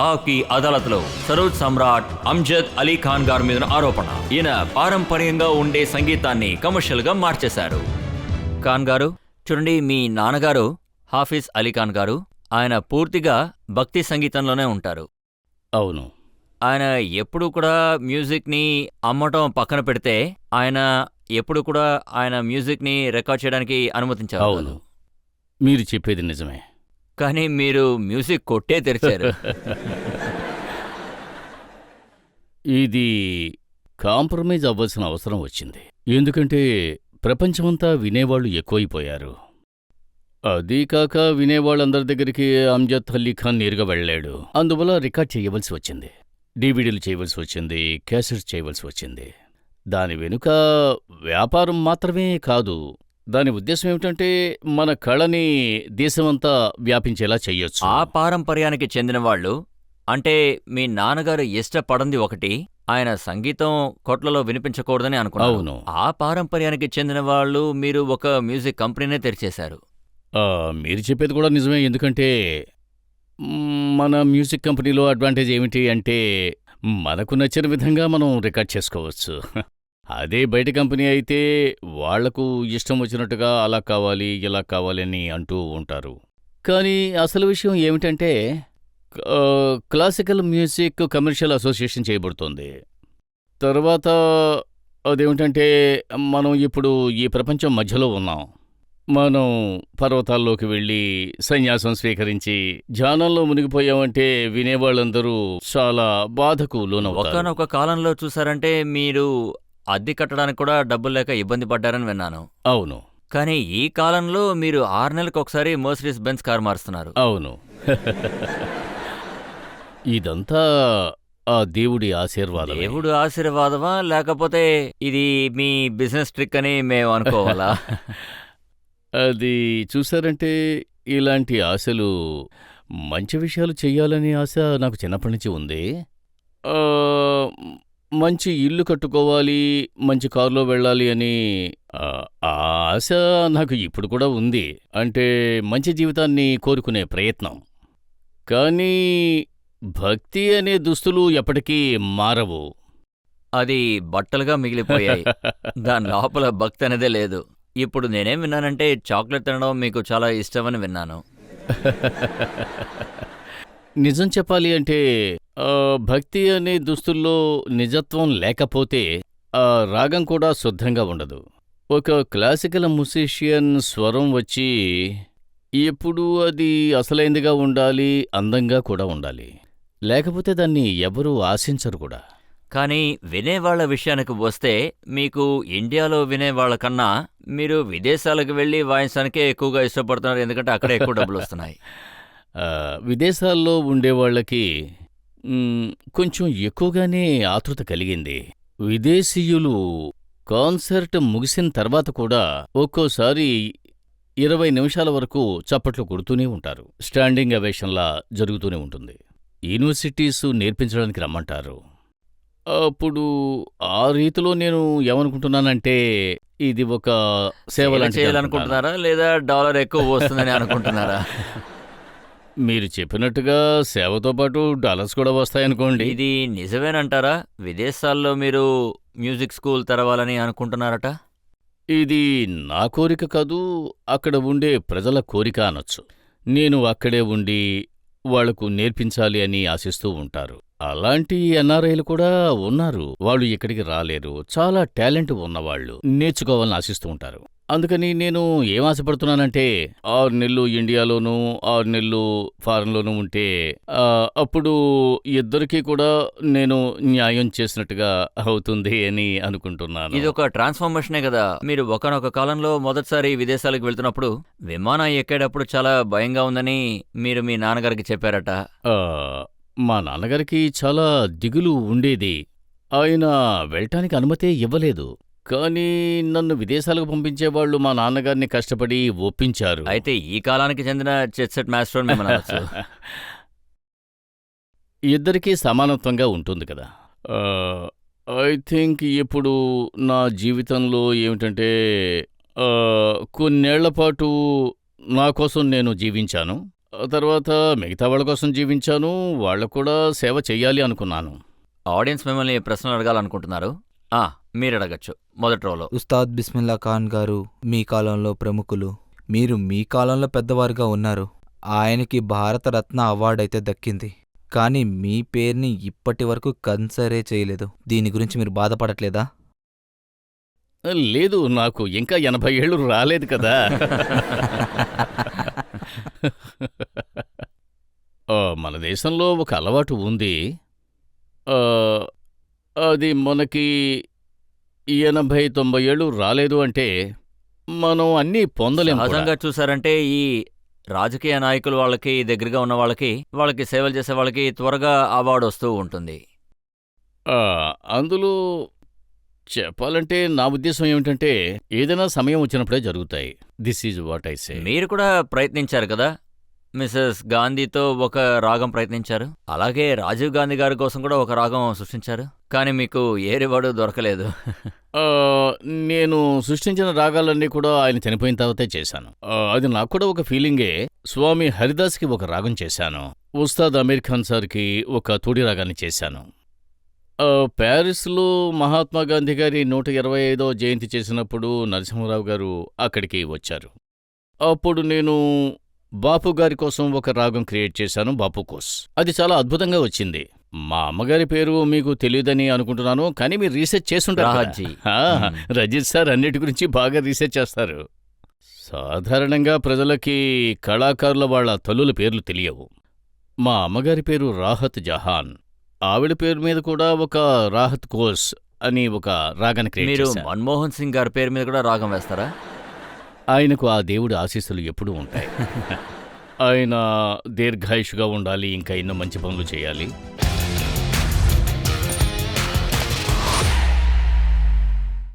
ఆకి అదాలత్లో సరోజ్ సమ్రాట్ అమ్జద్ అలీ ఖాన్ గారి మీద ఆరోపణ. ఈయన పారంపర్యంగా ఉండే సంగీతాన్ని కమర్షియల్ గా మార్చేశారు. ఖాన్ గారు చూడండి, మీ నాన్నగారు హాఫీజ్ అలీ ఖాన్ గారు ఆయన పూర్తిగా భక్తి సంగీతంలోనే ఉంటారు. అవును. ఆయన ఎప్పుడు కూడా మ్యూజిక్ని అమ్మటం పక్కన పెడితే ఆయన ఎప్పుడు కూడా ఆయన మ్యూజిక్ని రికార్డ్ చేయడానికి అనుమతించారు. అవును, మీరు చెప్పేది నిజమే. కానీ మీరు మ్యూజిక్ కొట్టే తెరిచారు. ఇది కాంప్రమైజ్ అవ్వాల్సిన అవసరం వచ్చింది, ఎందుకంటే ప్రపంచమంతా వినేవాళ్లు ఎక్కువైపోయారు. అదీ కాక వినేవాళ్ళందరి దగ్గరికి అమ్జద్ అలీ ఖాన్ నేరుగా వెళ్ళాడు. అందువల్ల రికార్డ్ చేయవలసి వచ్చింది, డివిడీలు చేయవలసి వచ్చింది, క్యాసెట్స్ చేయవలసి వచ్చింది. దాని వెనుక వ్యాపారం మాత్రమే కాదు, దాని ఉద్దేశం ఏమిటంటే మన కళని దేశమంతా వ్యాపించేలా చెయ్యొచ్చు. ఆ పారంపర్యానికి చెందిన వాళ్ళు అంటే మీ నాన్నగారు ఇష్టపడంది ఒకటి, ఆయన సంగీతం కొట్లలో వినిపించకూడదని అనుకున్నారు. అవును. ఆ పారంపర్యానికి చెందిన వాళ్ళు మీరు ఒక మ్యూజిక్ కంపెనీనే తెరిచేశారు. మీరు చెప్పేది కూడా నిజమే, ఎందుకంటే మన మ్యూజిక్ కంపెనీలో అడ్వాంటేజ్ ఏమిటి అంటే మనకు నచ్చిన విధంగా మనం రికార్డ్ చేసుకోవచ్చు. అదే బయట కంపెనీ అయితే వాళ్లకు ఇష్టం వచ్చినట్టుగా అలా కావాలి ఇలా కావాలి అని అంటూ ఉంటారు. కానీ అసలు విషయం ఏమిటంటే క్లాసికల్ మ్యూజిక్ కమర్షియల్ అసోసియేషన్ చేయబడుతోంది. తర్వాత అదేమిటంటే మనం ఇప్పుడు ఈ ప్రపంచం మధ్యలో ఉన్నాం. మనం పర్వతాల్లోకి వెళ్ళి సన్యాసం స్వీకరించి ధ్యానంలో మునిగిపోయామంటే వినేవాళ్ళందరూ చాలా బాధకు లోనవుతారు. ఒకనొక కాలంలో చూసారంటే మీరు అద్దె కట్టడానికి కూడా డబ్బులు లేక ఇబ్బంది పడ్డారని విన్నాను. అవును. కానీ ఈ కాలంలో మీరు 6 నెలలకు ఒకసారి మర్సిడీస్ బెంజ్ కార్ మారుస్తున్నారు. అవును. ఇదంతా ఆ దేవుడి ఆశీర్వాదం. దేవుడు ఆశీర్వాదమా లేకపోతే ఇది మీ బిజినెస్ ట్రిక్ అని మేము అనుకోవాలా? అది చూసారంటే ఇలాంటి ఆశలు, మంచి విషయాలు చెయ్యాలనే ఆశ నాకు చిన్నప్పటి నుంచి ఉంది. మంచి ఇల్లు కట్టుకోవాలి, మంచి కారులో వెళ్ళాలి అని ఆ ఆశ నాకు ఇప్పుడు కూడా ఉంది. అంటే మంచి జీవితాన్ని కోరుకునే ప్రయత్నం. కానీ భక్తి అనే దుస్తులు ఎప్పటికీ మారవు. అది బట్టలుగా మిగిలిపోయాయి. దాని లోపల భక్తి అనేదే లేదు. ఇప్పుడు నేనేం విన్నానంటే చాక్లెట్ తినడం మీకు చాలా ఇష్టమని విన్నాను. నిజం చెప్పాలి అంటే భక్తి అనే దుస్తుల్లో నిజత్వం లేకపోతే ఆ రాగం కూడా శుద్ధంగా ఉండదు. ఒక క్లాసికల్ మ్యూజిషియన్ స్వరం వచ్చి ఎప్పుడూ అది అసలైందిగా ఉండాలి, అందంగా కూడా ఉండాలి. లేకపోతే దాన్ని ఎవరూ ఆశించరు కూడా. కానీ వినేవాళ్ల విషయానికి వస్తే మీకు ఇండియాలో వినేవాళ్ల కన్నా మీరు విదేశాలకు వెళ్ళి వాయించడానికే ఎక్కువగా ఇష్టపడుతున్నారు, ఎందుకంటే అక్కడే ఎక్కువ డబ్బులు వస్తున్నాయి. విదేశాల్లో ఉండేవాళ్లకి కొంచెం ఎక్కువగానే ఆతృత కలిగింది. విదేశీయులు కాన్సర్ట్ ముగిసిన తర్వాత కూడా ఒక్కోసారి 20 నిమిషాల వరకు చప్పట్లు కొడుతూనే ఉంటారు. స్టాండింగ్ అవేషన్లా జరుగుతూనే ఉంటుంది. యూనివర్సిటీసు నేర్పించడానికి రమ్మంటారు. అప్పుడు ఆ రీతిలో నేను ఏమనుకుంటున్నానంటే ఇది ఒక సేవ లాంటిది చేయాలనుకుంటున్నారా లేదా డాలర్ ఎక్కువ వస్తుందని అనుకుంటున్నారా? మీరు చెప్పినట్టుగా సేవతో పాటు డాలర్స్ కూడా వస్తాయనుకోండి. ఇది నిజమేనంటారా? విదేశాల్లో మీరు మ్యూజిక్ స్కూల్ తెరవాలని అనుకుంటున్నారట? ఇది నా కోరిక కాదు, అక్కడ ఉండే ప్రజల కోరిక అనొచ్చు. నేను అక్కడే ఉండి వాళ్లకు నేర్పించాలి అని ఆశిస్తూ ఉంటారు. అలాంటి ఎన్ఆర్ఐలు కూడా ఉన్నారు. వాళ్ళు ఇక్కడికి రాలేరు, చాలా టాలెంట్ ఉన్నవాళ్లు, నేర్చుకోవాలని ఆశిస్తూ ఉంటారు. అందుకని నేను ఏం ఆశపడుతున్నానంటే 6 నెలలు ఇండియాలోనూ 6 నెలలు ఫారెన్లోనూ ఉంటే అప్పుడు ఇద్దరికీ కూడా నేను న్యాయం చేసినట్టుగా అవుతుంది అని అనుకుంటున్నాను. ఇది ఒక ట్రాన్స్ఫర్మేషనే కదా. మీరు ఒకనొక కాలంలో మొదటిసారి విదేశాలకు వెళ్తున్నప్పుడు విమానం ఎక్కేటప్పుడు చాలా భయంగా ఉందని మీరు మీ నాన్నగారికి చెప్పారట. మా నాన్నగారికి చాలా దిగులు ఉండేది. ఆయన వెళ్ళటానికి అనుమతే ఇవ్వలేదు. కానీ నన్ను విదేశాలకు పంపించేవాళ్లు మా నాన్నగారిని కష్టపడి ఒప్పించారు. అయితే ఈ కాలానికి చెందిన చెట్సెట్ మాస్టర్ మిమ్మల్ని అనొచ్చు. ఇద్దరికీ సమానత్వంగా ఉంటుంది కదా. ఐ థింక్ ఇప్పుడు నా జీవితంలో ఏమిటంటే కొన్నేళ్లపాటు నా కోసం నేను జీవించాను. ఆ తర్వాత మిగతా వాళ్ళ కోసం జీవించాను, వాళ్ళకు కూడా సేవ చెయ్యాలి అనుకున్నాను. ఆడియన్స్ మిమ్మల్ని ప్రశ్నలు అడగాలనుకుంటున్నారు. ఆ, మీరు అడగచ్చు మొదటి రోలో. ఉస్తాద్ బిస్మిల్లా ఖాన్ గారు మీ కాలంలో ప్రముఖులు, మీరు మీ కాలంలో పెద్దవారుగా ఉన్నారు. ఆయనకి భారతరత్న అవార్డు అయితే దక్కింది, కానీ మీ పేరుని ఇప్పటి వరకు కన్సరే చేయలేదు. దీని గురించి మీరు బాధపడట్లేదా? లేదు, నాకు ఇంకా 80 ఏళ్ళు రాలేదు కదా. మన దేశంలో ఒక అలవాటు ఉంది. ఆ, అది మనకి 80-90 ఏళ్ళు రాలేదు అంటే మనం అన్నీ పొందలేము కూడా. సహజంగా చూసారంటే ఈ రాజకీయ నాయకులు వాళ్ళకి దగ్గరగా ఉన్న వాళ్ళకి సేవలు చేసే వాళ్ళకి త్వరగా అవార్డు వస్తూ ఉంటుంది. ఆ, అందులో చెప్పాలంటే నా ఉద్దేశం ఏమిటంటే ఏదైనా సమయం వచ్చినప్పుడే జరుగుతాయి. This is what I say. మీరు కూడా ప్రయత్నించారు కదా, మిసెస్ గాంధీతో ఒక రాగం ప్రయత్నించారు, అలాగే రాజీవ్ గాంధీ గారి కోసం కూడా ఒక రాగం సృష్టించారు, కానీ మీకు ఏ రివార్డు దొరకలేదు. ఆ, నేను సృష్టించిన రాగాలన్నీ కూడా ఆయన చనిపోయిన తర్వాతే చేశాను. అది నాకు కూడా ఒక ఫీలింగే. స్వామి హరిదాస్కి ఒక రాగం చేశాను, ఉస్తాద్ అమీర్ ఖాన్ సార్కి ఒక తోడి రాగాన్ని చేశాను. ప్యారిస్లో మహాత్మా గాంధీ గారి 125వ జయంతి చేసినప్పుడు నరసింహరావు గారు అక్కడికి వచ్చారు. అప్పుడు నేను బాపు గారి కోసం ఒక రాగం క్రియేట్ చేశాను, బాపు కోస్. అది చాలా అద్భుతంగా వచ్చింది. మా అమ్మగారి పేరు మీకు తెలియదని అనుకుంటున్నాను, కానీ మీరు రీసెర్చ్ చేసుంటారు కదా. రాహత్జీ. రజిత్ సార్ అన్నిటి గురించి బాగా రీసెర్చ్ చేస్తారు. సాధారణంగా ప్రజలకి కళాకారుల వాళ్ళ తల్లుల పేర్లు తెలియవు. మా అమ్మగారి పేరు రాహత్ జహాన్, ఆవిడ పేరు మీద కూడా ఒక రాహత్ కోస్ అని ఒక రాగాన్ని క్రియేట్ మీరు చేశాను. మన్మోహన్ సింగ్ గారి పేరు మీద కూడా రాగం వేస్తారా? ఆయనకు ఆ దేవుడి ఆశీస్సులు ఎప్పుడూ ఉంటాయి. ఆయన దీర్ఘాయుషుగా ఉండాలి, ఇంకా ఎన్నో మంచి పనులు చేయాలి.